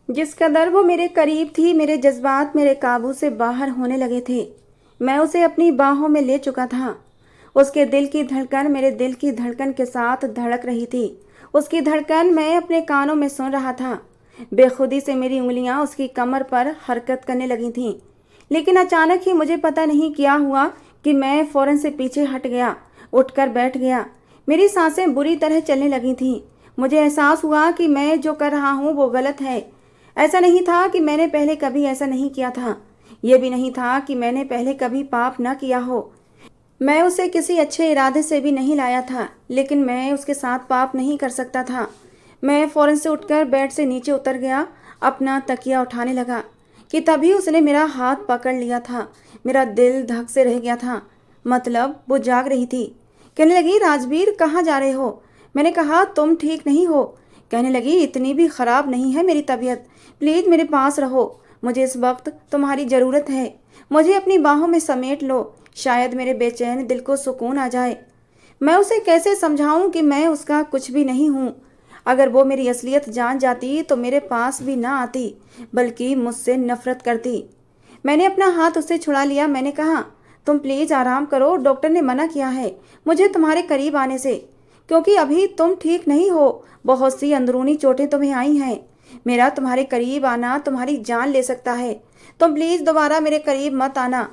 जिस कदर वो मेरे करीब थी, मेरे जज्बात मेरे काबू से बाहर होने लगे थे। मैं उसे अपनी बाहों में ले चुका था। उसके दिल की धड़कन मेरे दिल की धड़कन के साथ धड़क रही थी। उसकी धड़कन मैं अपने कानों में सुन रहा था। बेखुदी से मेरी उंगलियां उसकी कमर पर हरकत करने लगी थीं। लेकिन अचानक ही मुझे पता नहीं क्या हुआ कि मैं फौरन से पीछे हट गया, उठकर बैठ गया। मेरी सांसें बुरी तरह चलने लगी थीं। मुझे एहसास हुआ कि मैं जो कर रहा हूँ वो गलत है। ऐसा नहीं था कि मैंने पहले कभी ऐसा नहीं किया था। ये भी नहीं था कि मैंने पहले कभी पाप न किया हो। मैं उसे किसी अच्छे इरादे से भी नहीं लाया था, लेकिन मैं उसके साथ पाप नहीं कर सकता था। मैं फौरन से उठकर बेड से नीचे उतर गया, अपना तकिया उठाने लगा कि तभी उसने मेरा हाथ पकड़ लिया था। मेरा दिल धक से रह गया था। मतलब वो जाग रही थी। कहने लगी, राजवीर कहाँ जा रहे हो? मैंने कहा, तुम ठीक नहीं हो। कहने लगी, इतनी भी खराब नहीं है मेरी तबीयत, प्लीज मेरे पास रहो, मुझे इस वक्त तुम्हारी ज़रूरत है। मुझे अपनी बाहों में समेट लो, शायद मेरे बेचैन दिल को सुकून आ जाए। मैं उसे कैसे समझाऊं कि मैं उसका कुछ भी नहीं हूँ। अगर वो मेरी असलियत जान जाती तो मेरे पास भी ना आती, बल्कि मुझसे नफरत करती। मैंने अपना हाथ उससे छुड़ा लिया। मैंने कहा, तुम प्लीज आराम करो, डॉक्टर ने मना किया है मुझे तुम्हारे करीब आने से, क्योंकि अभी तुम ठीक नहीं हो। बहुत सी अंदरूनी चोटें तुम्हें आई हैं। मेरा तुम्हारे करीब आना तुम्हारी जान ले सकता है। तुम प्लीज दोबारा मेरे करीब मत आना।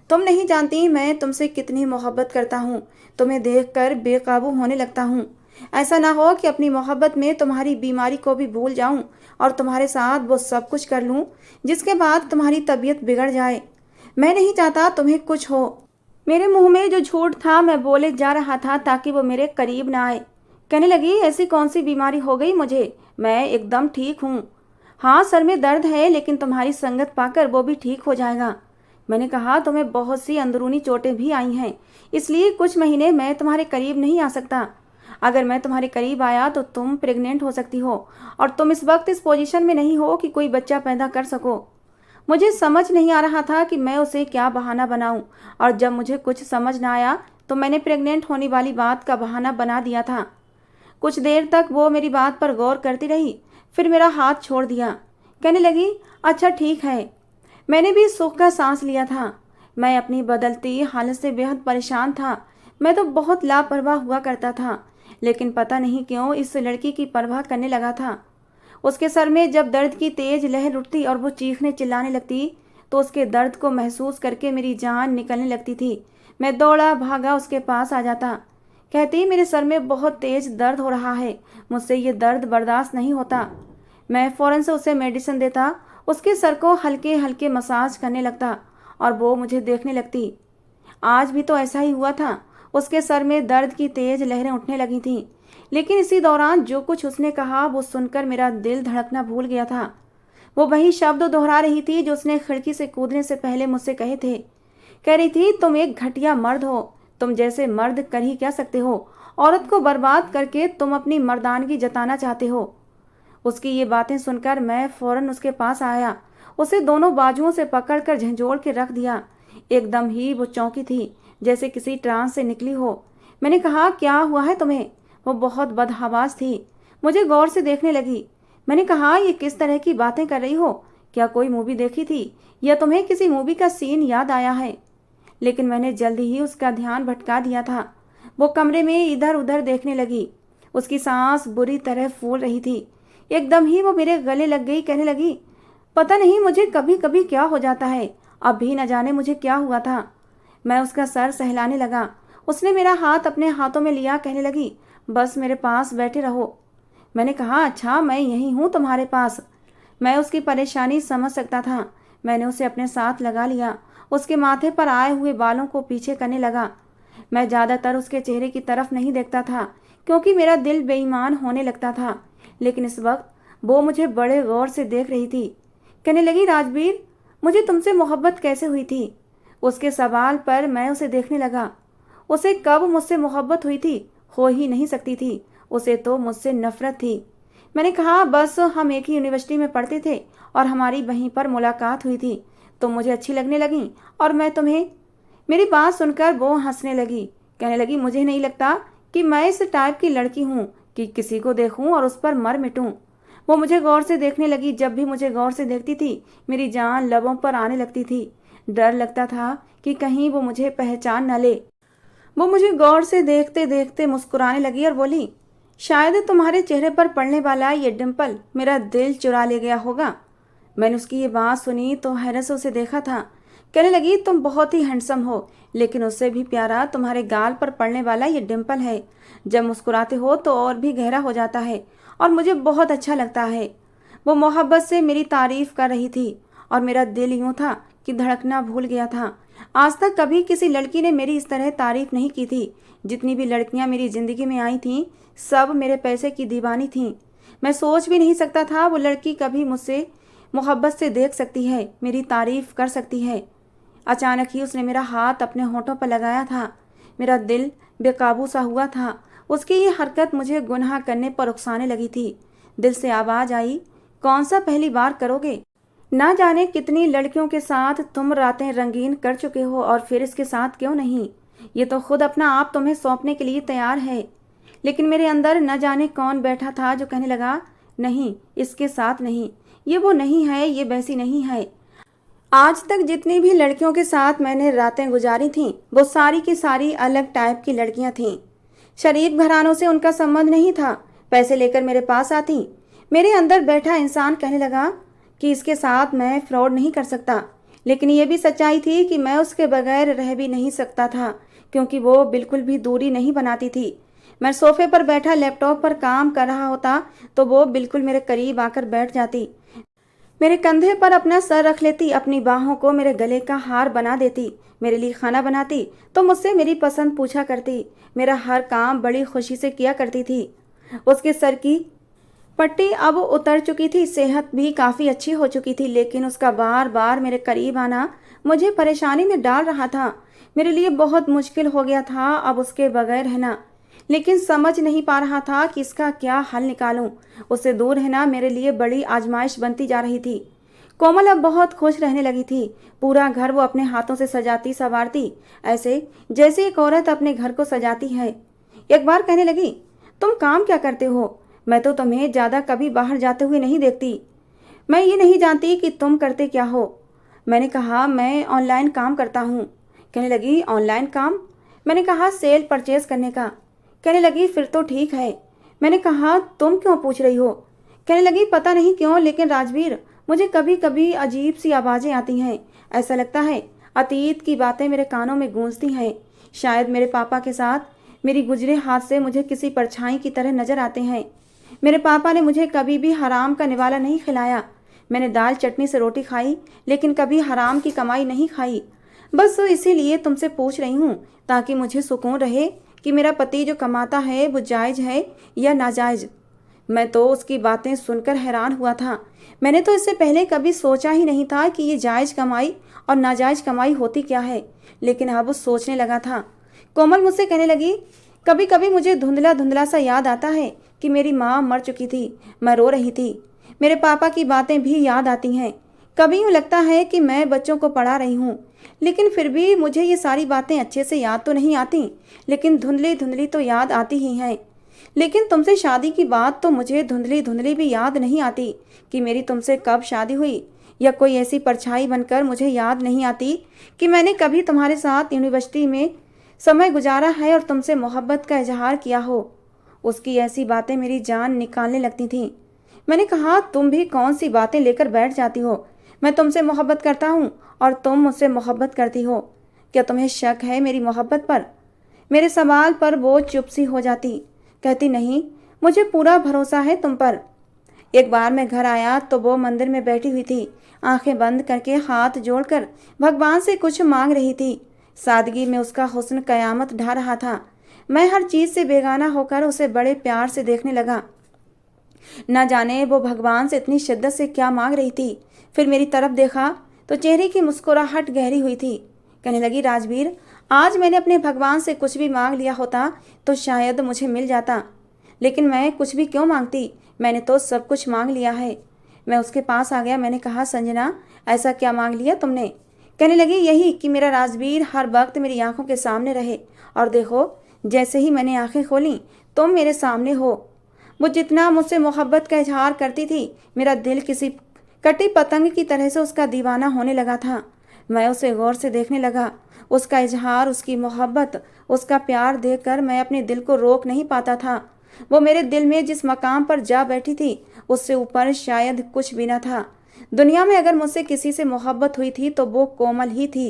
तुम नहीं जानती मैं तुमसे कितनी मोहब्बत करता हूँ। तुम्हें देखकर बेकाबू होने लगता हूँ। ऐसा ना हो कि अपनी मोहब्बत में तुम्हारी बीमारी को भी भूल जाऊं और तुम्हारे साथ वो सब कुछ कर लूं जिसके बाद तुम्हारी तबीयत बिगड़ जाए। मैं नहीं चाहता तुम्हें कुछ हो। मेरे मुंह में जो झूठ था मैं बोले जा रहा था ताकि वो मेरे करीब ना आए। कहने लगी, ऐसी कौन सी बीमारी हो गई मुझे? मैं एकदम ठीक हूँ। हाँ, सर में दर्द है, लेकिन तुम्हारी संगत पाकर वो भी ठीक हो जाएगा। मैंने कहा, तुम्हें बहुत सी अंदरूनी चोटें भी आई हैं, इसलिए कुछ महीने मैं तुम्हारे करीब नहीं आ सकता। अगर मैं तुम्हारे करीब आया तो तुम प्रेग्नेंट हो सकती हो, और तुम इस वक्त इस पोजीशन में नहीं हो कि कोई बच्चा पैदा कर सको। मुझे समझ नहीं आ रहा था कि मैं उसे क्या बहाना बनाऊं, और जब मुझे कुछ समझ ना आया तो मैंने प्रेग्नेंट होने वाली बात का बहाना बना दिया था। कुछ देर तक वो मेरी बात पर गौर करती रही, फिर मेरा हाथ छोड़ दिया। कहने लगी, अच्छा ठीक है। मैंने भी सुख का सांस लिया था। मैं अपनी बदलती हालत से बेहद परेशान था। मैं तो बहुत लापरवाह हुआ करता था, लेकिन पता नहीं क्यों इस लड़की की परवाह करने लगा था। उसके सर में जब दर्द की तेज लहर उठती और वो चीखने चिल्लाने लगती तो उसके दर्द को महसूस करके मेरी जान निकलने लगती थी। मैं दौड़ा भागा उसके पास आ जाता। कहती, मेरे सर में बहुत तेज दर्द हो रहा है, मुझसे ये दर्द बर्दाश्त नहीं होता। मैं फौरन से उसे मेडिसिन देता, उसके सर को हल्के हल्के मसाज करने लगता और वो मुझे देखने लगती। आज भी तो ऐसा ही हुआ था। उसके सर में दर्द की तेज लहरें उठने लगी थीं, लेकिन इसी दौरान जो कुछ उसने कहा वो सुनकर मेरा दिल धड़कना भूल गया था। वो वही शब्द दोहरा रही थी जो उसने खिड़की से कूदने से पहले मुझसे कहे थे। कह रही थी, तुम एक घटिया मर्द हो, तुम जैसे मर्द कर ही क्या सकते हो? औरत को बर्बाद करके तुम अपनी मर्दानगी जताना चाहते हो। उसकी ये बातें सुनकर मैं फौरन उसके पास आया, उसे दोनों बाजुओं से पकड़कर झंझोड़ के रख दिया। एकदम ही वो चौंकी थी, जैसे किसी ट्रांस से निकली हो। मैंने कहा, क्या हुआ है तुम्हें? वो बहुत बदहवास थी, मुझे गौर से देखने लगी। मैंने कहा, ये किस तरह की बातें कर रही हो? क्या कोई मूवी देखी थी या तुम्हें किसी मूवी का सीन याद आया है? लेकिन मैंने जल्दी ही उसका ध्यान भटका दिया था। वो कमरे में इधर उधर देखने लगी। उसकी सांस बुरी तरह फूल रही थी। एकदम ही वो मेरे गले लग गई। कहने लगी, पता नहीं मुझे कभी कभी क्या हो जाता है, अब भी न जाने मुझे क्या हुआ था। मैं उसका सर सहलाने लगा। उसने मेरा हाथ अपने हाथों में लिया। कहने लगी, बस मेरे पास बैठे रहो। मैंने कहा, अच्छा मैं यहीं हूँ तुम्हारे पास। मैं उसकी परेशानी समझ सकता था। मैंने उसे अपने साथ लगा लिया, उसके माथे पर आए हुए बालों को पीछे करने लगा। मैं ज़्यादातर उसके चेहरे की तरफ नहीं देखता था, क्योंकि मेरा दिल बेईमान होने लगता था, लेकिन इस वक्त वो मुझे बड़े गौर से देख रही थी। कहने लगी, राजवीर, मुझे तुमसे मोहब्बत कैसे हुई थी? उसके सवाल पर मैं उसे देखने लगा। उसे कब मुझसे मोहब्बत हुई थी? हो ही नहीं सकती थी। उसे तो मुझसे नफरत थी। मैंने कहा, बस हम एक ही यूनिवर्सिटी में पढ़ते थे और हमारी वहीं पर मुलाकात हुई थी। तुम मुझे अच्छी लगने लगी और मैं तुम्हें। मेरी बात सुनकर वो हंसने लगी। कहने लगी, मुझे नहीं लगता कि मैं इस टाइप की लड़की हूँ कि किसी को देखूं और उस पर मर मिटूं। वो मुझे गौर से देखने लगी। जब भी मुझे गौर से देखती थी मेरी जान लबों पर आने लगती थी। डर लगता था कि कहीं वो मुझे पहचान न ले। वो मुझे गौर से देखते देखते मुस्कुराने लगी और बोली, शायद तुम्हारे चेहरे पर पड़ने वाला ये डिम्पल मेरा दिल चुरा ले गया होगा। मैंने उसकी ये बात सुनी तो हैरत से उसे देखा था। कहने लगी, तुम बहुत ही हैंडसम हो, लेकिन उससे भी प्यारा तुम्हारे गाल पर पड़ने वाला ये डिम्पल है। जब मुस्कुराते हो तो और भी गहरा हो जाता है और मुझे बहुत अच्छा लगता है। वो मोहब्बत से मेरी तारीफ कर रही थी और मेरा दिल यूं था कि धड़कना भूल गया था। आज तक कभी किसी लड़की ने मेरी इस तरह तारीफ नहीं की थी। जितनी भी लड़कियां मेरी जिंदगी में आई थीं सब मेरे पैसे की दीवानी थीं। मैं सोच भी नहीं सकता था वो लड़की कभी मुझसे मोहब्बत से देख सकती है, मेरी तारीफ कर सकती है। अचानक ही उसने मेरा हाथ अपने होठों पर लगाया था। मेरा दिल बेकाबू सा हुआ था। उसकी ये हरकत मुझे गुनाह करने पर उकसाने लगी थी। दिल से आवाज आई, कौन सा पहली बार करोगे? ना जाने कितनी लड़कियों के साथ तुम रातें रंगीन कर चुके हो और फिर इसके साथ क्यों नहीं? ये तो खुद अपना आप तुम्हें सौंपने के लिए तैयार है। लेकिन मेरे अंदर न जाने कौन बैठा था जो कहने लगा, नहीं, इसके साथ नहीं, ये वो नहीं है, ये वैसी नहीं है। आज तक जितनी भी लड़कियों के साथ मैंने रातें गुजारी थीं वो सारी की सारी अलग टाइप की लड़कियां थीं। शरीफ घरानों से उनका संबंध नहीं था। पैसे लेकर मेरे पास आती। मेरे अंदर बैठा इंसान कहने लगा कि इसके साथ मैं फ्रॉड नहीं कर सकता। लेकिन ये भी सच्चाई थी कि मैं उसके बगैर रह भी नहीं सकता था, क्योंकि वो बिल्कुल भी दूरी नहीं बनाती थी। मैं सोफे पर बैठा लैपटॉप पर काम कर रहा होता तो वो बिल्कुल मेरे करीब आकर बैठ जाती, मेरे कंधे पर अपना सर रख लेती, अपनी बाहों को मेरे गले का हार बना देती, मेरे लिए खाना बनाती तो मुझसे मेरी पसंद पूछा करती, मेरा हर काम बड़ी खुशी से किया करती थी। उसके सर की पट्टी अब उतर चुकी थी, सेहत भी काफ़ी अच्छी हो चुकी थी, लेकिन उसका बार बार मेरे करीब आना मुझे परेशानी में डाल रहा था। मेरे लिए बहुत मुश्किल हो गया था अब उसके बगैर रहना, लेकिन समझ नहीं पा रहा था कि इसका क्या हल निकालूं। उससे दूर रहना मेरे लिए बड़ी आजमाइश बनती जा रही थी। कोमल अब बहुत खुश रहने लगी थी। पूरा घर वो अपने हाथों से सजाती संवारती, ऐसे जैसे एक औरत अपने घर को सजाती है। एक बार कहने लगी, तुम काम क्या करते हो? मैं तो तुम्हें ज़्यादा कभी बाहर जाते हुए नहीं देखती। मैं ये नहीं जानती कि तुम करते क्या हो। मैंने कहा, मैं ऑनलाइन काम करता हूँ। कहने लगी, ऑनलाइन काम? मैंने कहा, सेल परचेज करने का। कहने लगी, फिर तो ठीक है। मैंने कहा, तुम क्यों पूछ रही हो? कहने लगी, पता नहीं क्यों, लेकिन राजवीर, मुझे कभी कभी अजीब सी आवाज़ें आती हैं। ऐसा लगता है अतीत की बातें मेरे कानों में गूंजती हैं। शायद मेरे पापा के साथ मेरी गुजरे हाथ से मुझे किसी परछाई की तरह नजर आते हैं। मेरे पापा ने मुझे कभी भी हराम का निवाला नहीं खिलाया। मैंने दाल चटनी से रोटी खाई, लेकिन कभी हराम की कमाई नहीं खाई। बस इसीलिए तुमसे पूछ रही हूँ, ताकि मुझे सुकून रहे कि मेरा पति जो कमाता है वो जायज़ है या नाजायज़। मैं तो उसकी बातें सुनकर हैरान हुआ था। मैंने तो इससे पहले कभी सोचा ही नहीं था कि ये जायज़ कमाई और नाजायज़ कमाई होती क्या है, लेकिन अब सोचने लगा था। कोमल मुझसे कहने लगी, कभी कभी मुझे धुंधला धुंधला सा याद आता है कि मेरी माँ मर चुकी थी, मैं रो रही थी। मेरे पापा की बातें भी याद आती हैं। कभी यूँ लगता है कि मैं बच्चों को पढ़ा रही हूँ, लेकिन फिर भी मुझे ये सारी बातें अच्छे से याद तो नहीं आती, लेकिन धुंधली धुंधली तो याद आती ही हैं। लेकिन तुमसे शादी की बात तो मुझे धुंधली धुंधली भी याद नहीं आती कि मेरी तुमसे कब शादी हुई, या कोई ऐसी परछाई बनकर मुझे याद नहीं आती कि मैंने कभी तुम्हारे साथ यूनिवर्सिटी में समय गुजारा है और तुमसे मोहब्बत का इजहार किया हो। उसकी ऐसी बातें मेरी जान निकालने लगती थीं। मैंने कहा, तुम भी कौन सी बातें लेकर बैठ जाती हो? मैं तुमसे मोहब्बत करता हूँ और तुम मुझसे मोहब्बत करती हो। क्या तुम्हें शक है मेरी मोहब्बत पर? मेरे सवाल पर वो चुप सी हो जाती, कहती, नहीं, मुझे पूरा भरोसा है तुम पर। एक बार मैं घर आया तो वो मंदिर में बैठी हुई थी, आंखें बंद करके हाथ जोड़कर भगवान से कुछ मांग रही थी। सादगी में उसका हुस्न कयामत ढा रहा था। मैं हर चीज़ से बेगाना होकर उसे बड़े प्यार से देखने लगा। न जाने वो भगवान से इतनी शिद्दत से क्या मांग रही थी। फिर मेरी तरफ देखा तो चेहरे की मुस्कुराहट गहरी हुई थी। कहने लगी, राजवीर, आज मैंने अपने भगवान से कुछ भी मांग लिया होता तो शायद मुझे मिल जाता, लेकिन मैं कुछ भी क्यों मांगती? मैंने तो सब कुछ मांग लिया है। मैं उसके पास आ गया। मैंने कहा, संजना, ऐसा क्या मांग लिया तुमने? कहने लगी, यही कि मेरा राजवीर हर वक्त मेरी आंखों के सामने रहे। और देखो, जैसे ही मैंने आंखें खोली तुम मेरे सामने हो। वो जितना मुझसे मोहब्बत का इजहार करती थी, मेरा दिल किसी कटी पतंग की तरह से उसका दीवाना होने लगा था। मैं उसे गौर से देखने लगा। उसका इजहार, उसकी मोहब्बत, उसका प्यार देखकर मैं अपने दिल को रोक नहीं पाता था। वो मेरे दिल में जिस मकाम पर जा बैठी थी, उससे ऊपर शायद कुछ भी न था। दुनिया में अगर मुझसे किसी से मोहब्बत हुई थी तो वो कोमल ही थी।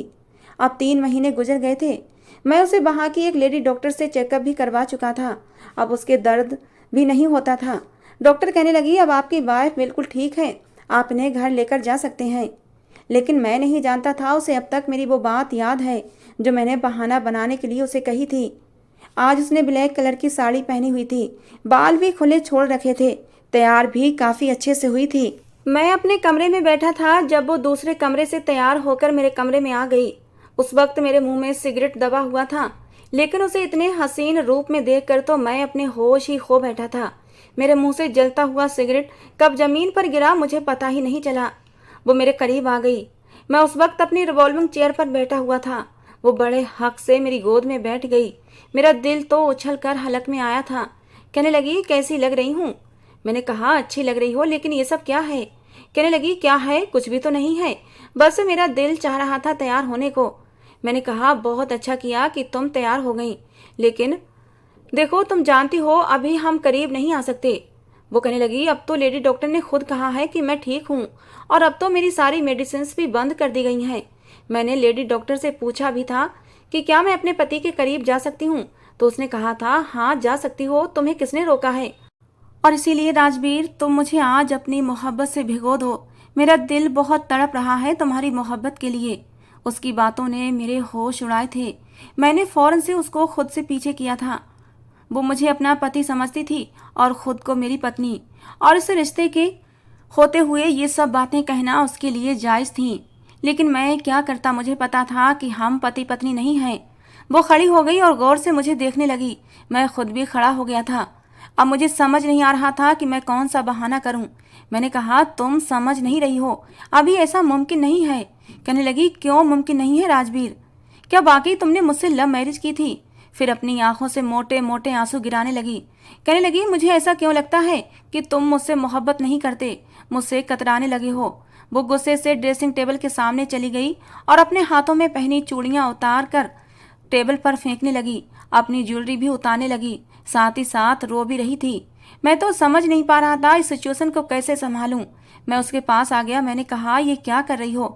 अब 3 महीने गुजर गए थे। मैं उसे वहाँ की एक लेडी डॉक्टर से चेकअप भी करवा चुका था। अब उसके दर्द भी नहीं होता था। डॉक्टर कहने लगी, अब आपकी वाइफ बिल्कुल ठीक है, आप इन्हें घर लेकर जा सकते हैं। लेकिन मैं नहीं जानता था उसे अब तक मेरी वो बात याद है जो मैंने बहाना बनाने के लिए उसे कही थी। आज उसने ब्लैक कलर की साड़ी पहनी हुई थी, बाल भी खुले छोड़ रखे थे, तैयार भी काफ़ी अच्छे से हुई थी। मैं अपने कमरे में बैठा था जब वो दूसरे कमरे से तैयार होकर मेरे कमरे में आ गई। उस वक्त मेरे मुंह में सिगरेट दबा हुआ था, लेकिन उसे इतने हसीन रूप में देखकर तो मैं अपने होश ही खो बैठा था। मेरे मुंह से जलता हुआ सिगरेट कब जमीन पर गिरा मुझे पता ही नहीं चला। वो मेरे करीब आ गई। मैं उस वक्त अपनी रिवॉल्विंग चेयर पर बैठा हुआ था। वो बड़े हक से मेरी गोद में बैठ गई। मेरा दिल तो उछल कर हलक में आया था। कहने लगी, कैसी लग रही हूँ? मैंने कहा, अच्छी लग रही हो, लेकिन ये सब क्या है? कहने लगी, क्या है? कुछ भी तो नहीं है, बस मेरा दिल चाह रहा था तैयार होने को। मैंने कहा, बहुत अच्छा किया कि तुम तैयार हो गई, लेकिन देखो तुम जानती हो अभी हम करीब नहीं आ सकते। वो कहने लगी, अब तो लेडी डॉक्टर ने खुद कहा है कि मैं ठीक हूँ, और अब तो मेरी सारी मेडिसिन भी बंद कर दी गई हैं। मैंने लेडी डॉक्टर से पूछा भी था कि क्या मैं अपने पति के करीब जा सकती हूँ, तो उसने कहा था, हाँ जा सकती हो, तुम्हें किसने रोका है? और इसीलिए राजवीर, तुम मुझे आज अपनी मोहब्बत से भिगो दो। मेरा दिल बहुत तड़प रहा है तुम्हारी मोहब्बत के लिए। उसकी बातों ने मेरे होश उड़ाए थे। मैंने फौरन से उसको खुद से पीछे किया था। वो मुझे अपना पति समझती थी और खुद को मेरी पत्नी, और इस रिश्ते के होते हुए ये सब बातें कहना उसके लिए जायज़ थी। लेकिन मैं क्या करता, मुझे पता था कि हम पति पत्नी नहीं हैं। वो खड़ी हो गई और गौर से मुझे देखने लगी। मैं खुद भी खड़ा हो गया था। अब मुझे समझ नहीं आ रहा था कि मैं कौन सा बहाना करूं। मैंने कहा, तुम समझ नहीं रही हो, अभी ऐसा मुमकिन नहीं है। कहने लगी, क्यों मुमकिन नहीं है राजवीर? क्या वाकई तुमने मुझसे लव मैरिज की थी? फिर अपनी आंखों से मोटे मोटे आंसू गिराने लगी। कहने लगी, मुझे ऐसा क्यों लगता है कि तुम मुझसे मोहब्बत नहीं करते, मुझसे कतराने लगे हो। वो गुस्से से ड्रेसिंग टेबल के सामने चली गई और अपने हाथों में पहनी चूड़ियां उतार कर टेबल पर फेंकने लगी। अपनी ज्वेलरी भी उतारने लगी, साथ ही साथ रो भी रही थी। मैं तो समझ नहीं पा रहा था इस सिचुएशन को कैसे संभालूं। मैं उसके पास आ गया। मैंने कहा, ये क्या कर रही हो?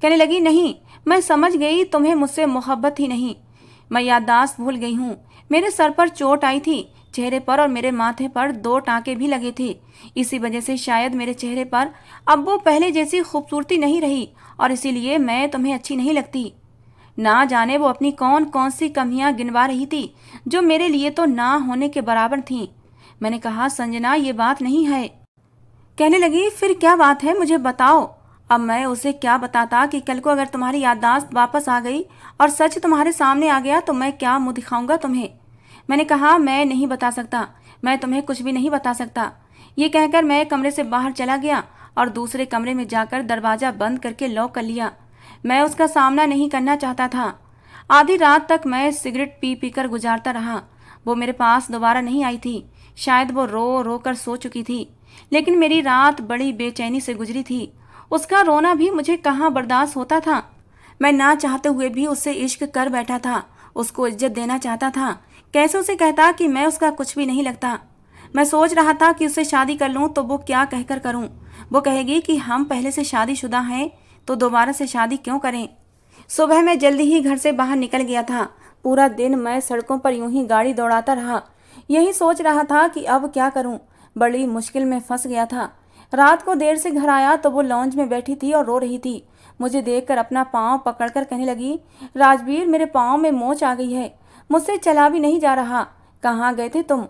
कहने लगी, नहीं, मैं समझ गई तुम्हें मुझसे मोहब्बत ही नहीं। मैं याददाश्त भूल गई हूँ। मेरे सर पर चोट आई थी, चेहरे पर और मेरे माथे पर 2 टाँके भी लगे थे। इसी वजह से शायद मेरे चेहरे पर अब वो पहले जैसी खूबसूरती नहीं रही, और इसीलिए मैं तुम्हें अच्छी नहीं लगती। ना जाने वो अपनी कौन कौन सी कमियां गिनवा रही थी जो मेरे लिए तो ना होने के बराबर थीं। मैंने कहा, संजना, ये बात नहीं है। कहने लगी, फिर क्या बात है, मुझे बताओ। अब मैं उसे क्या बताता कि कल को अगर तुम्हारी याददाश्त वापस आ गई और सच तुम्हारे सामने आ गया तो मैं क्या मुंह दिखाऊंगा तुम्हें? मैंने कहा, मैं नहीं बता सकता, मैं तुम्हें कुछ भी नहीं बता सकता। ये कहकर मैं कमरे से बाहर चला गया और दूसरे कमरे में जाकर दरवाज़ा बंद करके लॉक कर लिया। मैं उसका सामना नहीं करना चाहता था। आधी रात तक मैं सिगरेट पी पी कर गुजारता रहा। वो मेरे पास दोबारा नहीं आई थी। शायद वो रो रो कर सो चुकी थी, लेकिन मेरी रात बड़ी बेचैनी से गुजरी थी। उसका रोना भी मुझे कहाँ बर्दाश्त होता था। मैं ना चाहते हुए भी उससे इश्क कर बैठा था, उसको इज्जत देना चाहता था। कैसे उसे कहता कि मैं उसका कुछ भी नहीं लगता। मैं सोच रहा था कि उससे शादी कर लूँ तो वो क्या कहकर करूँ। वो कहेगी कि हम पहले से शादीशुदा हैं तो दोबारा से शादी क्यों करें। सुबह मैं जल्दी ही घर से बाहर निकल गया था। पूरा दिन मैं सड़कों पर यूं ही गाड़ी दौड़ाता रहा। यही सोच रहा था कि अब क्या करूं। बड़ी मुश्किल में फंस गया था। रात को देर से घर आया तो वो लॉन्ज में बैठी थी और रो रही थी। मुझे देखकर अपना पाँव पकड़कर कहने लगी, राजवीर, मेरे पाँव में मोच आ गई है, मुझसे चला भी नहीं जा रहा। कहाँ गए थे तुम?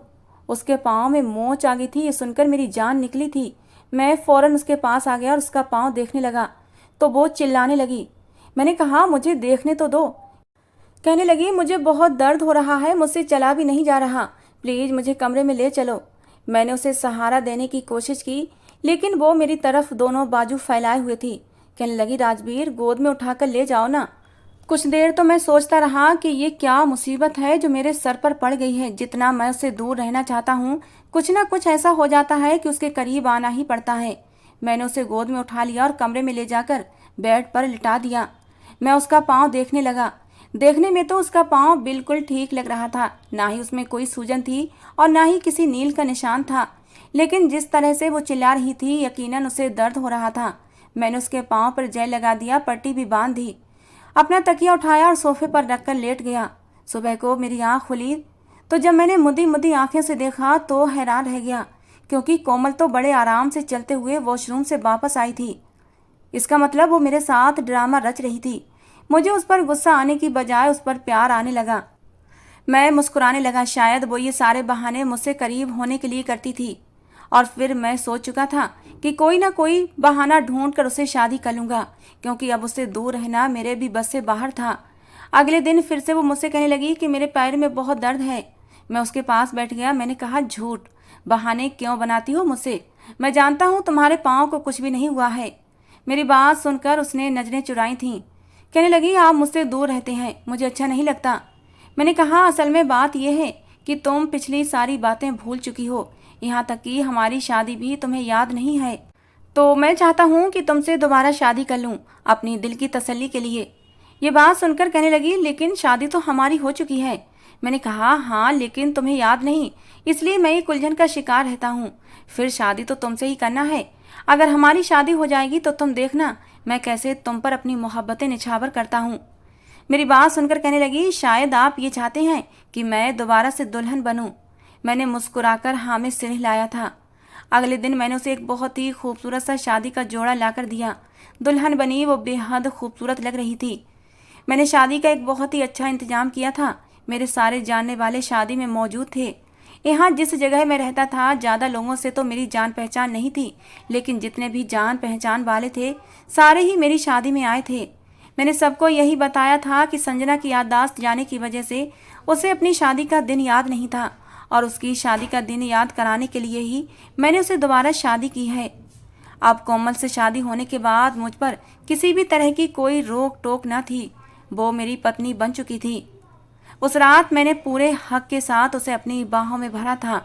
उसके पाँव में मोच आ गई थी, ये सुनकर मेरी जान निकली थी। मैं फौरन उसके पास आ गया और उसका पाँव देखने लगा तो वो चिल्लाने लगी। मैंने कहा, मुझे देखने तो दो। कहने लगी, मुझे बहुत दर्द हो रहा है, मुझसे चला भी नहीं जा रहा, प्लीज़ मुझे कमरे में ले चलो। मैंने उसे सहारा देने की कोशिश की, लेकिन वो मेरी तरफ दोनों बाजू फैलाए हुए थी। कहने लगी, राजवीर, गोद में उठाकर ले जाओ ना। कुछ देर तो मैं सोचता रहा कि ये क्या मुसीबत है जो मेरे सर पर पड़ गई है। जितना मैं उससे दूर रहना चाहता हूँ, कुछ ना कुछ ऐसा हो जाता है कि उसके करीब आना ही पड़ता है। मैंने उसे गोद में उठा लिया और कमरे में ले जाकर बेड पर लिटा दिया। मैं उसका पाँव देखने लगा। देखने में तो उसका पाँव बिल्कुल ठीक लग रहा था, ना ही उसमें कोई सूजन थी और ना ही किसी नील का निशान था। लेकिन जिस तरह से वो चिल्ला रही थी, यकीनन उसे दर्द हो रहा था। मैंने उसके पाँव पर जेल लगा दिया, पट्टी भी बांध दी। अपना तकिया उठाया और सोफे पर रखकर लेट गया। सुबह को मेरी आंख खुली तो जब मैंने मुदी मुदी आंखें से देखा तो हैरान रह गया, क्योंकि कोमल तो बड़े आराम से चलते हुए वॉशरूम से वापस आई थी। इसका मतलब वो मेरे साथ ड्रामा रच रही थी। मुझे उस पर गुस्सा आने की बजाय उस पर प्यार आने लगा। मैं मुस्कुराने लगा। शायद वो ये सारे बहाने मुझसे करीब होने के लिए करती थी। और फिर मैं सोच चुका था कि कोई ना कोई बहाना ढूंढ कर उससे शादी कर लूँगा, क्योंकि अब उससे दूर रहना मेरे भी बस से बाहर था। अगले दिन फिर से वो मुझसे कहने लगी कि मेरे पैर में बहुत दर्द है। मैं उसके पास बैठ गया। मैंने कहा, झूठ, बहाने क्यों बनाती हो मुझसे? मैं जानता हूँ तुम्हारे पाँव को कुछ भी नहीं हुआ है। मेरी बात सुनकर उसने नजरें चुराई थीं। कहने लगी, आप मुझसे दूर रहते हैं, मुझे अच्छा नहीं लगता। मैंने कहा, असल में बात यह है कि तुम पिछली सारी बातें भूल चुकी हो, यहाँ तक कि हमारी शादी भी तुम्हें याद नहीं है। तो मैं चाहता हूँ कि तुमसे दोबारा शादी कर लूँ, अपनी दिल की तसल्ली के लिए। ये बात सुनकर कहने लगी, लेकिन शादी तो हमारी हो चुकी है। मैंने कहा, हाँ, लेकिन तुम्हें याद नहीं, इसलिए मैं एक उलझन का शिकार रहता हूँ। फिर शादी तो तुमसे ही करना है। अगर हमारी शादी हो जाएगी तो तुम देखना मैं कैसे तुम पर अपनी मोहब्बतें निछावर करता हूँ। मेरी बात सुनकर कहने लगी, शायद आप ये चाहते हैं कि मैं दोबारा से दुल्हन बनूं। मैंने मुस्कुराकर हाँ में सिर हिलाया था। अगले दिन मैंने उसे एक बहुत ही खूबसूरत सा शादी का जोड़ा लाकर दिया। दुल्हन बनी वो बेहद खूबसूरत लग रही थी। मैंने शादी का एक बहुत ही अच्छा इंतजाम किया था। मेरे सारे जानने वाले शादी में मौजूद थे। यहाँ जिस जगह मैं रहता था, ज़्यादा लोगों से तो मेरी जान पहचान नहीं थी, लेकिन जितने भी जान पहचान वाले थे सारे ही मेरी शादी में आए थे। मैंने सबको यही बताया था कि संजना की याददाश्त जाने की वजह से उसे अपनी शादी का दिन याद नहीं था, और उसकी शादी का दिन याद कराने के लिए ही मैंने उसे दोबारा शादी की है। अब कोमल से शादी होने के बाद मुझ पर किसी भी तरह की कोई रोक टोक न थी। वो मेरी पत्नी बन चुकी थी। उस रात मैंने पूरे हक के साथ उसे अपनी बाहों में भरा था।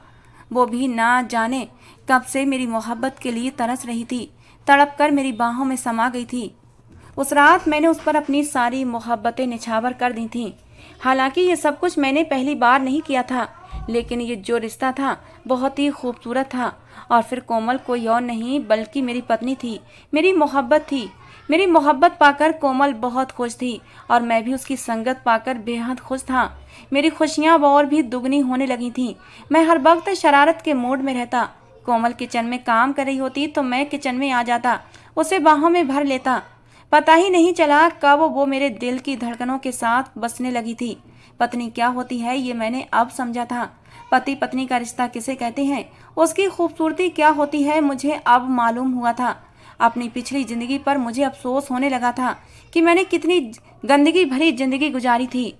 वो भी ना जाने कब से मेरी मोहब्बत के लिए तरस रही थी, तड़प कर मेरी बाहों में समा गई थी। उस रात मैंने उस पर अपनी सारी मोहब्बतें निछावर कर दी थीं। हालांकि ये सब कुछ मैंने पहली बार नहीं किया था, लेकिन ये जो रिश्ता था बहुत ही खूबसूरत था। और फिर कोमल कोई और नहीं बल्कि मेरी पत्नी थी, मेरी मोहब्बत थी। मेरी मोहब्बत पाकर कोमल बहुत खुश थी और मैं भी उसकी संगत पाकर बेहद खुश था। मेरी खुशियाँ और भी दुगनी होने लगी थीं। मैं हर वक्त शरारत के मूड में रहता। कोमल किचन में काम कर रही होती तो मैं किचन में आ जाता, उसे बाहों में भर लेता। पता ही नहीं चला कब वो मेरे दिल की धड़कनों के साथ बसने लगी थी। पत्नी क्या होती है ये मैंने अब समझा था। पति पत्नी का रिश्ता किसे कहते हैं, उसकी खूबसूरती क्या होती है मुझे अब मालूम हुआ था। अपनी पिछली जिंदगी पर मुझे अफसोस होने लगा था कि मैंने कितनी गंदगी भरी जिंदगी गुजारी थी।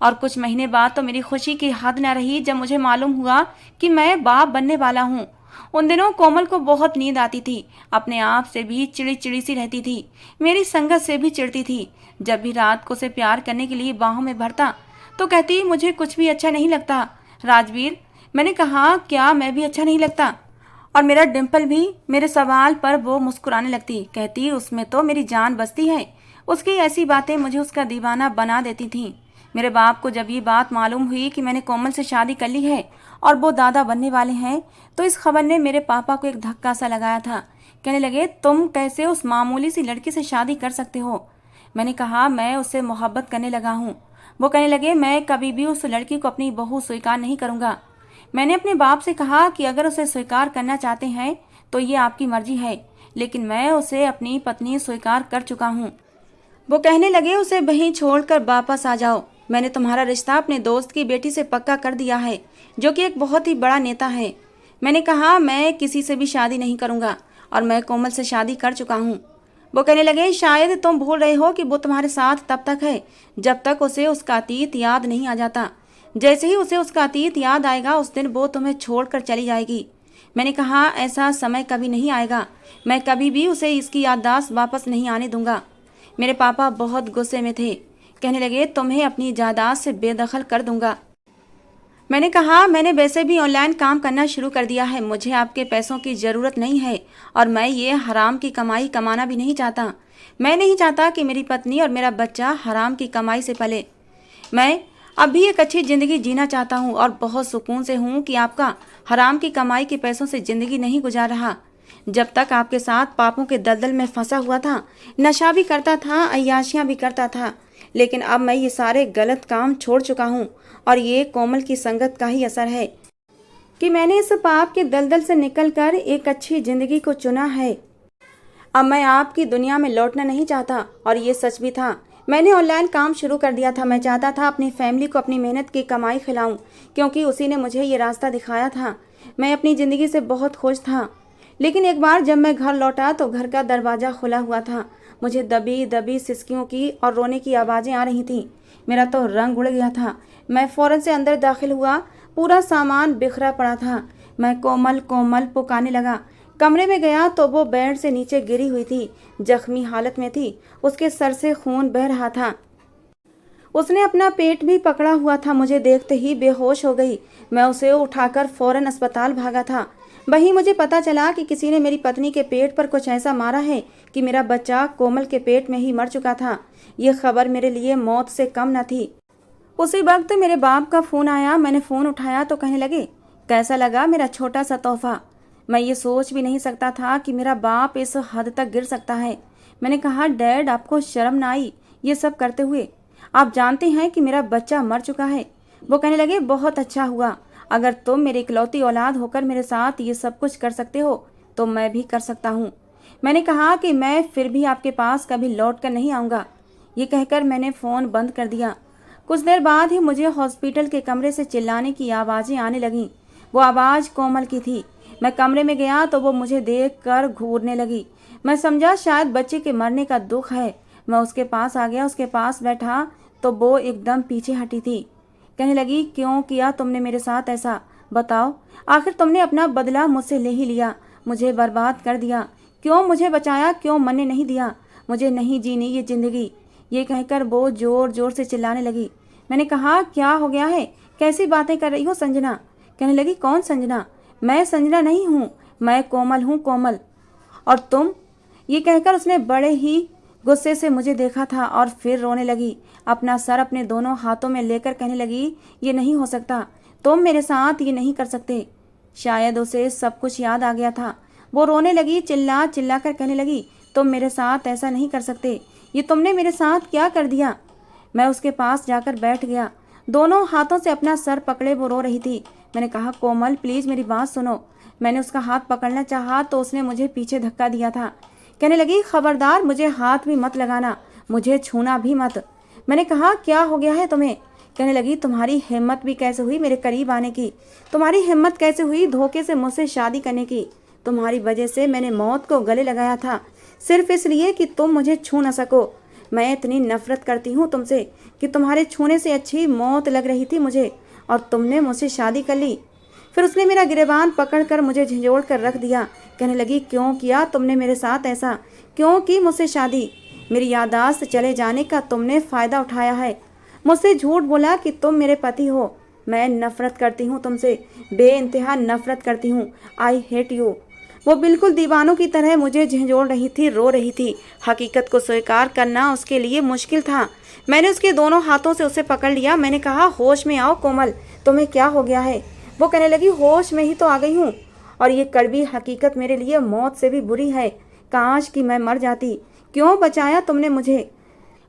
और कुछ महीने बाद तो मेरी खुशी की हद न रही जब मुझे मालूम हुआ कि मैं बाप बनने वाला हूँ। उन दिनों कोमल को बहुत नींद आती थी, अपने आप से भी चिड़ी चिड़ी सी रहती थी, मेरी संगत से भी चिढ़ती थी। जब भी रात को उसे प्यार करने के लिए बाहों में भरता तो कहती, मुझे कुछ भी अच्छा नहीं लगता राजवीर। मैंने कहा, क्या मैं भी अच्छा नहीं लगता? और मेरा डिम्पल भी। मेरे सवाल पर वो मुस्कुराने लगती, कहती, उसमें तो मेरी जान बसती है। उसकी ऐसी बातें मुझे उसका दीवाना बना देती थीं। मेरे बाप को जब ये बात मालूम हुई कि मैंने कोमल से शादी कर ली है और वो दादा बनने वाले हैं, तो इस खबर ने मेरे पापा को एक धक्का सा लगाया था। कहने लगे, तुम कैसे उस मामूली सी लड़की से शादी कर सकते हो? मैंने कहा, मैं उससे मोहब्बत करने लगा हूँ। वो कहने लगे, मैं कभी भी उस लड़की को अपनी बहू स्वीकार नहीं करूँगा। मैंने अपने बाप से कहा कि अगर उसे स्वीकार करना चाहते हैं तो ये आपकी मर्जी है, लेकिन मैं उसे अपनी पत्नी स्वीकार कर चुका हूँ। वो कहने लगे, उसे वहीं छोड़कर वापस आ जाओ। मैंने तुम्हारा रिश्ता अपने दोस्त की बेटी से पक्का कर दिया है, जो कि एक बहुत ही बड़ा नेता है। मैंने कहा, मैं किसी से भी शादी नहीं करूँगा और मैं कोमल से शादी कर चुका हूँ। वो कहने लगे, शायद तुम भूल रहे हो कि वो तुम्हारे साथ तब तक है जब तक उसे उसका अतीत याद नहीं आ जाता। जैसे ही उसे उसका अतीत याद आएगा उस दिन वो तुम्हें छोड़कर चली जाएगी। मैंने कहा, ऐसा समय कभी नहीं आएगा। मैं कभी भी उसे इसकी याददाश्त वापस नहीं आने दूंगा। मेरे पापा बहुत गुस्से में थे, कहने लगे, तुम्हें अपनी जायदाद से बेदखल कर दूंगा। मैंने कहा, मैंने वैसे भी ऑनलाइन काम करना शुरू कर दिया है, मुझे आपके पैसों की ज़रूरत नहीं है और मैं ये हराम की कमाई कमाना भी नहीं चाहता। मैं नहीं चाहता कि मेरी पत्नी और मेरा बच्चा हराम की कमाई से पले। मैं अब भी एक अच्छी ज़िंदगी जीना चाहता हूँ और बहुत सुकून से हूँ कि आपका हराम की कमाई के पैसों से ज़िंदगी नहीं गुजार रहा। जब तक आपके साथ पापों के दलदल में फंसा हुआ था, नशा भी करता था, अय्याशियाँ भी करता था, लेकिन अब मैं ये सारे गलत काम छोड़ चुका हूँ और ये कोमल की संगत का ही असर है कि मैंने इस पाप के दलदल से निकलकर एक अच्छी ज़िंदगी को चुना है। अब मैं आपकी दुनिया में लौटना नहीं चाहता। और ये सच भी था। मैंने ऑनलाइन काम शुरू कर दिया था। मैं चाहता था अपनी फैमिली को अपनी मेहनत की कमाई खिलाऊं, क्योंकि उसी ने मुझे ये रास्ता दिखाया था। मैं अपनी ज़िंदगी से बहुत खुश था। लेकिन एक बार जब मैं घर लौटा तो घर का दरवाज़ा खुला हुआ था। मुझे दबी दबी सिसकियों की और रोने की आवाज़ें आ रही थीं। मेरा तो रंग उड़ गया था। मैं फ़ौरन से अंदर दाखिल हुआ। पूरा सामान बिखरा पड़ा था। मैं कोमल कोमल पुकारने लगा। कमरे में गया तो वो बेड से नीचे गिरी हुई थी, जख्मी हालत में थी। उसके सर से खून बह रहा था। उसने अपना पेट भी पकड़ा हुआ था। मुझे देखते ही बेहोश हो गई। मैं उसे उठाकर फौरन अस्पताल भागा था। वहीं मुझे पता चला कि किसी ने मेरी पत्नी के पेट पर कुछ ऐसा मारा है कि मेरा बच्चा कोमल के पेट में ही मर चुका था। ये खबर मेरे लिए मौत से कम न थी। उसी वक्त मेरे बाप का फ़ोन आया। मैंने फ़ोन उठाया तो कहने लगे, कैसा लगा मेरा छोटा सा तोहफा। मैं ये सोच भी नहीं सकता था कि मेरा बाप इस हद तक गिर सकता है। मैंने कहा, डैड आपको शर्म ना आई ये सब करते हुए? आप जानते हैं कि मेरा बच्चा मर चुका है। वो कहने लगे, बहुत अच्छा हुआ। अगर तुम मेरी इकलौती औलाद होकर मेरे साथ ये सब कुछ कर सकते हो तो मैं भी कर सकता हूँ। मैंने कहा कि मैं फिर भी आपके पास कभी लौट कर नहीं आऊँगा। ये कहकर मैंने फ़ोन बंद कर दिया। कुछ देर बाद ही मुझे हॉस्पिटल के कमरे से चिल्लाने की आवाज़ें आने लगीं। वो आवाज़ कोमल की थी। मैं कमरे में गया तो वो मुझे देखकर घूरने लगी। मैं समझा शायद बच्चे के मरने का दुख है। मैं उसके पास आ गया। उसके पास बैठा तो वो एकदम पीछे हटी थी। कहने लगी, क्यों किया तुमने मेरे साथ ऐसा? बताओ, आखिर तुमने अपना बदला मुझसे ले ही लिया, मुझे बर्बाद कर दिया। क्यों मुझे बचाया, क्यों मरने नहीं दिया? मुझे नहीं जीनी ये ज़िंदगी। ये कहकर वो ज़ोर ज़ोर से चिल्लाने लगी। मैंने कहा, क्या हो गया है, कैसी बातें कर रही हो संजना? कहने लगी, कौन संजना? मैं संजना नहीं हूँ, मैं कोमल हूँ, कोमल। और तुम? ये कहकर उसने बड़े ही गुस्से से मुझे देखा था और फिर रोने लगी। अपना सर अपने दोनों हाथों में लेकर कहने लगी, ये नहीं हो सकता, तुम मेरे साथ ये नहीं कर सकते। शायद उसे सब कुछ याद आ गया था। वो रोने लगी, चिल्ला चिल्ला कर कहने लगी, तुम मेरे साथ ऐसा नहीं कर सकते, ये तुमने मेरे साथ क्या कर दिया? मैं उसके पास जाकर बैठ गया। दोनों हाथों से अपना सर पकड़े वो रो रही थी। मैंने कहा, कोमल प्लीज़ मेरी बात सुनो। मैंने उसका हाथ पकड़ना चाहा तो उसने मुझे पीछे धक्का दिया था। कहने लगी, खबरदार मुझे हाथ भी मत लगाना, मुझे छूना भी मत। मैंने कहा, क्या हो गया है तुम्हें? कहने लगी, तुम्हारी हिम्मत भी कैसे हुई मेरे करीब आने की? तुम्हारी हिम्मत कैसे हुई धोखे से मुझसे शादी करने की? तुम्हारी वजह से मैंने मौत को गले लगाया था, सिर्फ इसलिए कि तुम मुझे छू न सको। मैं इतनी नफरत करती हूँ तुमसे कि तुम्हारे छूने से अच्छी मौत लग रही थी मुझे, और तुमने मुझसे शादी कर ली। फिर उसने मेरा गिरेबान पकड़कर मुझे झंझोड़ कर रख दिया। कहने लगी, क्यों किया तुमने मेरे साथ ऐसा? क्यों की मुझसे शादी? मेरी याददाश्त चले जाने का तुमने फ़ायदा उठाया है। मुझसे झूठ बोला कि तुम मेरे पति हो। मैं नफ़रत करती हूँ तुमसे, बेइंतहा नफ़रत करती हूँ। I hate you. वो बिल्कुल दीवानों की तरह मुझे झंझोड़ रही थी, रो रही थी। हकीकत को स्वीकार करना उसके लिए मुश्किल था। मैंने उसके दोनों हाथों से उसे पकड़ लिया। मैंने कहा, होश में आओ कोमल, तुम्हें क्या हो गया है? वो कहने लगी, होश में ही तो आ गई हूँ, और ये कड़वी हकीकत मेरे लिए मौत से भी बुरी है। काश कि मैं मर जाती। क्यों बचाया तुमने मुझे?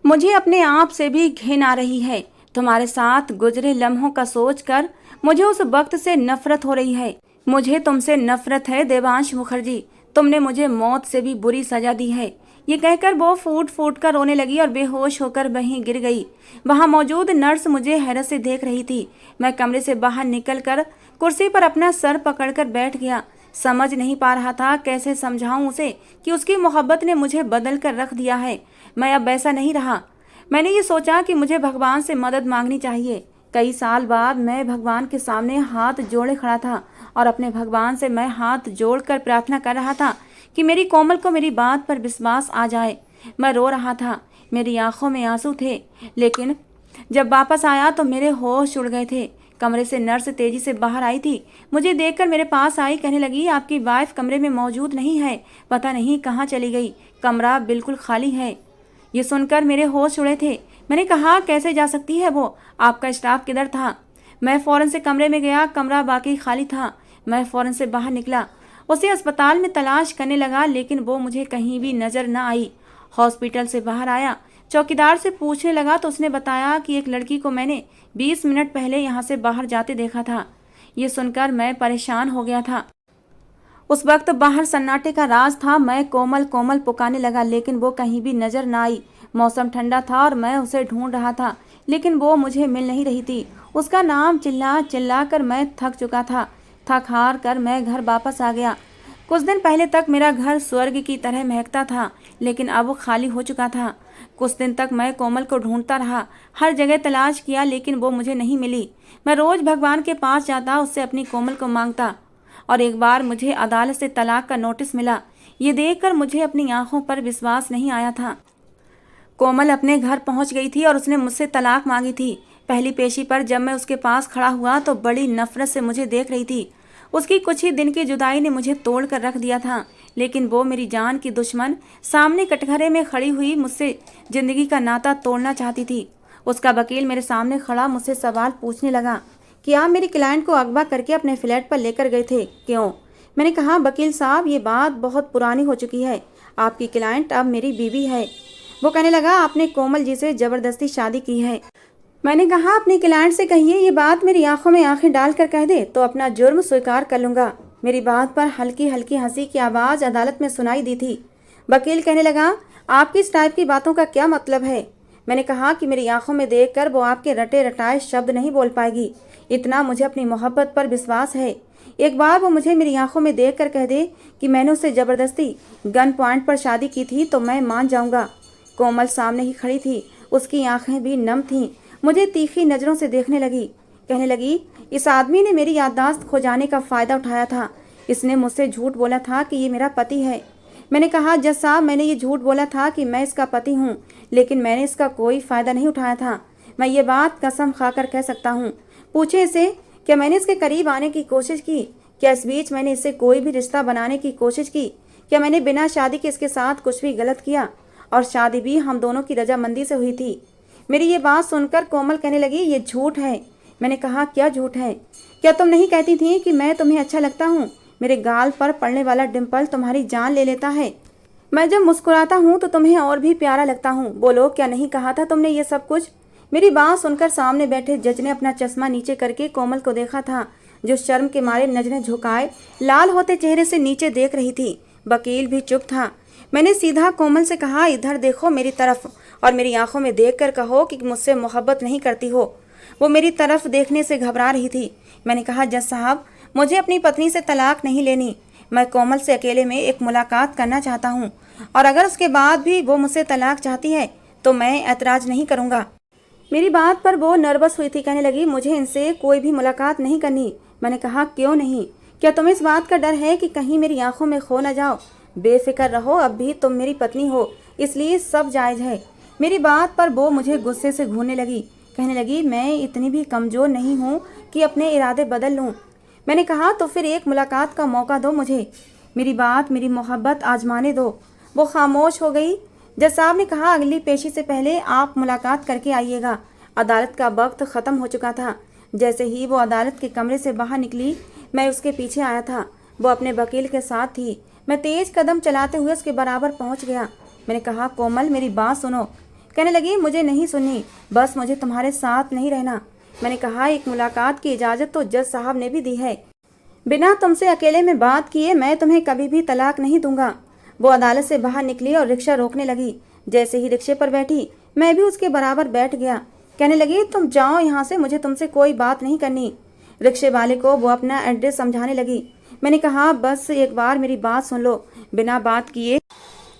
मुझे अपने आप से भी घिन आ रही है। तुम्हारे साथ गुजरे लम्हों का सोचकर मुझे उस वक्त से नफरत हो रही है। मुझे तुमसे नफरत है देवांश मुखर्जी, तुमने मुझे मौत से भी बुरी सजा दी है। ये कहकर वो फूट फूट कर रोने लगी और बेहोश होकर वहीं गिर गई। वहां मौजूद नर्स मुझे हैरत से देख रही थी। मैं कमरे से बाहर निकलकर कुर्सी पर अपना सर पकड़कर बैठ गया। समझ नहीं पा रहा था कैसे समझाऊं उसे कि उसकी मोहब्बत ने मुझे बदल कर रख दिया है। मैं अब वैसा नहीं रहा। मैंने ये सोचा कि मुझे भगवान से मदद मांगनी चाहिए। कई साल बाद मैं भगवान के सामने हाथ जोड़े खड़ा था और अपने भगवान से मैं हाथ जोड़कर प्रार्थना कर रहा था कि मेरी कोमल को मेरी बात पर विश्वास आ जाए। मैं रो रहा था। मेरी आंखों में आंसू थे, लेकिन जब वापस आया तो मेरे होश उड़ गए थे। कमरे से नर्स तेजी से बाहर आई थी। मुझे देखकर मेरे पास आई, कहने लगी, आपकी वाइफ कमरे में मौजूद नहीं है, पता नहीं कहाँ चली गई, कमरा बिल्कुल खाली है। ये सुनकर मेरे होश उड़े थे। मैंने कहा, कैसे जा सकती है वो, आपका स्टाफ किधर था? मैं फौरन से कमरे में गया, कमरा वाकई खाली था। मैं फौरन से बाहर निकला, उसे अस्पताल में तलाश करने लगा, लेकिन वो मुझे कहीं भी नजर न आई। हॉस्पिटल से बाहर आया, चौकीदार से पूछने लगा तो उसने बताया कि एक लड़की को मैंने 20 मिनट पहले यहाँ से बाहर जाते देखा था। ये सुनकर मैं परेशान हो गया था। उस वक्त बाहर सन्नाटे का राज था। मैं कोमल कोमल पुकारने लगा, लेकिन वो कहीं भी नजर न आई। मौसम ठंडा था और मैं उसे ढूंढ रहा था, लेकिन वो मुझे मिल नहीं रही थी। उसका नाम चिल्ला चिल्ला कर मैं थक चुका था। थक हार कर मैं घर वापस आ गया। कुछ दिन पहले तक मेरा घर स्वर्ग की तरह महकता था, लेकिन अब वो खाली हो चुका था। कुछ दिन तक मैं कोमल को ढूंढता रहा, हर जगह तलाश किया, लेकिन वो मुझे नहीं मिली। मैं रोज भगवान के पास जाता, उससे अपनी कोमल को मांगता, और एक बार मुझे अदालत से तलाक का नोटिस मिला। ये देखकर मुझे अपनी आंखों पर विश्वास नहीं आया था। कोमल अपने घर पहुंच गई थी और उसने मुझसे तलाक मांगी थी। पहली पेशी पर जब मैं उसके पास खड़ा हुआ तो बड़ी नफरत से मुझे देख रही थी। उसकी कुछ ही दिन की जुदाई ने मुझे तोड़ कर रख दिया था, लेकिन वो मेरी जान की दुश्मन सामने कटघरे में खड़ी हुई मुझसे जिंदगी का नाता तोड़ना चाहती थी। उसका वकील मेरे सामने खड़ा मुझसे सवाल पूछने लगा कि आप मेरी क्लाइंट को अगवा करके अपने फ्लैट पर लेकर गए थे, क्यों? मैंने कहा, वकील साहब, ये बात बहुत पुरानी हो चुकी है, आपकी क्लाइंट अब मेरी बीवी है। वो कहने लगा, आपने कोमल जी से जबरदस्ती शादी की है। मैंने कहा, अपनी क्लाइंट से कहिए ये बात मेरी आंखों में आंखें डालकर कह दे तो अपना जुर्म स्वीकार कर लूंगा। मेरी बात पर हल्की हल्की हंसी की आवाज़ अदालत में सुनाई दी थी। वकील कहने लगा, आपकी इस टाइप की बातों का क्या मतलब है? मैंने कहा कि मेरी आंखों में देखकर वो आपके रटे रटाए शब्द नहीं बोल पाएगी। इतना मुझे अपनी मोहब्बत पर विश्वास है। एक बार वो मुझे मेरी आंखों में देखकर कह दे कि मैंने उससे ज़बरदस्ती गन पॉइंट पर शादी की थी तो मैं मान जाऊंगा। कोमल सामने ही खड़ी थी, उसकी आंखें भी नम थीं। मुझे तीखी नज़रों से देखने लगी। कहने लगी, इस आदमी ने मेरी याददाश्त खो जाने का फ़ायदा उठाया था। इसने मुझसे झूठ बोला था कि ये मेरा पति है। मैंने कहा, जज साहब, मैंने ये झूठ बोला था कि मैं इसका पति हूँ, लेकिन मैंने इसका कोई फ़ायदा नहीं उठाया था। मैं ये बात कसम खाकर कह सकता हूँ। पूछे इसे, क्या मैंने इसके करीब आने की कोशिश की? क्या इस बीच मैंने इससे कोई भी रिश्ता बनाने की कोशिश की? क्या मैंने बिना शादी के इसके साथ कुछ भी गलत किया? और शादी भी हम दोनों की रजामंदी से हुई थी। मेरी ये बात सुनकर कोमल कहने लगी, ये झूठ है। मैंने कहा, क्या झूठ है? क्या तुम नहीं कहती थी कि मैं तुम्हें अच्छा लगता हूँ? मेरे गाल पर पड़ने वाला डिम्पल तुम्हारी जान ले लेता है। मैं जब मुस्कुराता हूँ तो तुम्हें और भी प्यारा लगता हूँ। बोलो, क्या नहीं कहा था तुमने ये सब कुछ? मेरी बात सुनकर सामने बैठे जज ने अपना चश्मा नीचे करके कोमल को देखा था, जो शर्म के मारे नजरें झुकाए लाल होते चेहरे से नीचे देख रही थी। वकील भी चुप था। मैंने सीधा कोमल से कहा, इधर देखो मेरी तरफ, और मेरी आंखों में देखकर कहो कि मुझसे मोहब्बत नहीं करती हो। वो मेरी तरफ देखने से घबरा रही थी। मैंने कहा, जज साहब, मुझे अपनी पत्नी से तलाक नहीं लेनी। मैं कोमल से अकेले में एक मुलाकात करना चाहता हूँ, और अगर उसके बाद भी वो मुझसे तलाक चाहती है तो मैं ऐतराज़ नहीं करूँगा। मेरी बात पर वो नर्वस हुई थी। कहने लगी, मुझे इनसे कोई भी मुलाकात नहीं करनी। मैंने कहा, क्यों नहीं? क्या तुम्हें इस बात का डर है कि कहीं मेरी आंखों में खो न जाओ? बेफिक्र रहो, अब भी तुम मेरी पत्नी हो, इसलिए सब जायज़ है। मेरी बात पर वो मुझे गुस्से से घूरने लगी। कहने लगी, मैं इतनी भी कमज़ोर नहीं हूँ कि अपने इरादे बदल लूँ। मैंने कहा, तो फिर एक मुलाकात का मौका दो मुझे, मेरी बात, मेरी मोहब्बत आजमाने दो। वो खामोश हो गई। जज साहब ने कहा, अगली पेशी से पहले आप मुलाकात करके आइएगा। अदालत का वक्त ख़त्म हो चुका था। जैसे ही वो अदालत के कमरे से बाहर निकली, मैं उसके पीछे आया था। वो अपने वकील के साथ थी। मैं तेज़ कदम चलाते हुए उसके बराबर पहुंच गया। मैंने कहा, कोमल, मेरी बात सुनो। कहने लगी, मुझे नहीं सुननी, बस मुझे तुम्हारे साथ नहीं रहना। मैंने कहा, एक मुलाकात की इजाज़त तो जज साहब ने भी दी है। बिना तुमसे अकेले में बात किए मैं तुम्हें कभी भी तलाक नहीं दूंगा। वो अदालत से बाहर निकली और रिक्शा रोकने लगी। जैसे ही रिक्शे पर बैठी, मैं भी उसके बराबर बैठ गया। कहने लगी, तुम जाओ यहाँ से, मुझे तुमसे कोई बात नहीं करनी। रिक्शे वाले को वो अपना एड्रेस समझाने लगी। मैंने कहा, बस एक बार मेरी बात सुन लो, बिना बात किए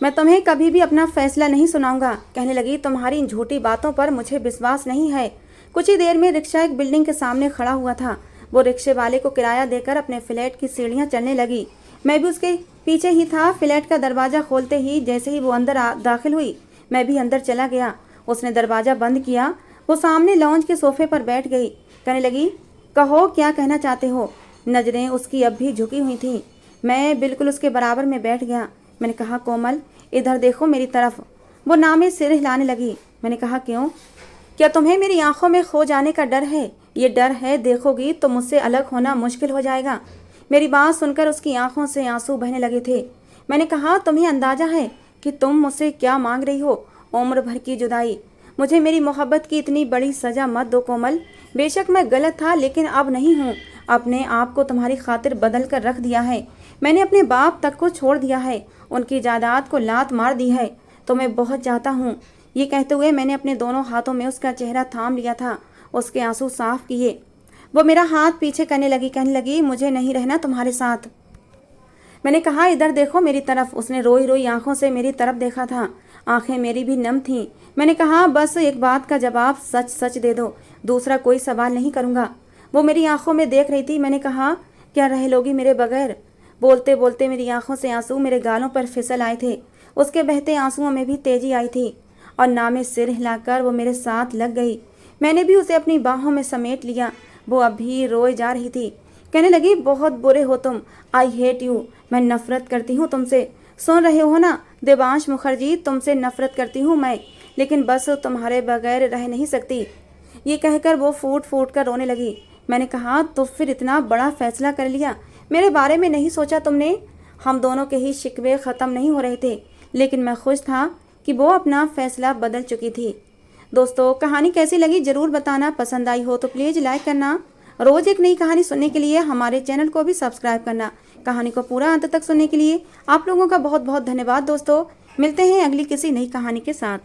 मैं तुम्हें कभी भी अपना फैसला नहीं सुनाऊंगा। कहने लगी, तुम्हारी इन झूठी बातों पर मुझे विश्वास नहीं है। कुछ ही देर में रिक्शा एक बिल्डिंग के सामने खड़ा हुआ था। वो रिक्शे वाले को किराया देकर अपने फ्लैट की सीढ़ियाँ चढ़ने लगी। मैं भी उसके पीछे ही था। फ्लैट का दरवाज़ा खोलते ही जैसे ही वो अंदर दाखिल हुई, मैं भी अंदर चला गया। उसने दरवाज़ा बंद किया। वो सामने लॉन्ज के सोफे पर बैठ गई। कहने लगी, कहो क्या कहना चाहते हो। नज़रें उसकी अब भी झुकी हुई थीं। मैं बिल्कुल उसके बराबर में बैठ गया। मैंने कहा, कोमल इधर देखो मेरी तरफ। वो नामे सिर हिलाने लगी। मैंने कहा, क्यों? क्या तुम्हें मेरी आंखों में खो जाने का डर है? ये डर है देखोगी तो मुझसे अलग होना मुश्किल हो जाएगा। मेरी बात सुनकर उसकी आंखों से आंसू बहने लगे थे। मैंने कहा, तुम्हें अंदाजा है कि तुम मुझसे क्या मांग रही हो? उम्र भर की जुदाई। मुझे मेरी मोहब्बत की इतनी बड़ी सज़ा मत दो कोमल। बेशक मैं गलत था, लेकिन अब नहीं हूँ। अपने आप को तुम्हारी खातिर बदल कर रख दिया है। मैंने अपने बाप तक को छोड़ दिया है, उनकी जायदाद को लात मार दी है। तो मैं बहुत चाहता हूँ। ये कहते हुए मैंने अपने दोनों हाथों में उसका चेहरा थाम लिया था, उसके आंसू साफ किए। वो मेरा हाथ पीछे करने लगी, कहने लगी, मुझे नहीं रहना तुम्हारे साथ। मैंने कहा, इधर देखो मेरी तरफ। उसने रोई रोई आंखों से मेरी तरफ देखा था। आंखें मेरी भी नम थीं। मैंने कहा, बस एक बात का जवाब सच सच दे दो, दूसरा कोई सवाल नहीं करूँगा। वो मेरी आंखों में देख रही थी। मैंने कहा, क्या रह लोगी मेरे बगैर? बोलते बोलते मेरी आंखों से आंसू मेरे गालों पर फिसल आए थे। उसके बहते आंसुओं में भी तेजी आई थी और नामे सिर हिलाकर वो मेरे साथ लग गई। मैंने भी उसे अपनी बाहों में समेट लिया। वो अब भी रोए जा रही थी। कहने लगी, बहुत बुरे हो तुम। I hate you. मैं नफरत करती हूँ तुमसे। सुन रहे हो ना देवांश मुखर्जी, तुमसे नफरत करती हूँ मैं, लेकिन बस तुम्हारे बगैर रह नहीं सकती। ये कहकर वो फूट फूट कर रोने लगी। मैंने कहा, तो फिर इतना बड़ा फैसला कर लिया? मेरे बारे में नहीं सोचा तुमने? हम दोनों के ही शिकवे ख़त्म नहीं हो रहे थे, लेकिन मैं खुश था कि वो अपना फैसला बदल चुकी थी। दोस्तों, कहानी कैसी लगी ज़रूर बताना। पसंद आई हो तो प्लीज़ लाइक करना। रोज़ एक नई कहानी सुनने के लिए हमारे चैनल को भी सब्सक्राइब करना। कहानी को पूरा अंत तक सुनने के लिए आप लोगों का बहुत बहुत धन्यवाद। दोस्तों, मिलते हैं अगली किसी नई कहानी के साथ।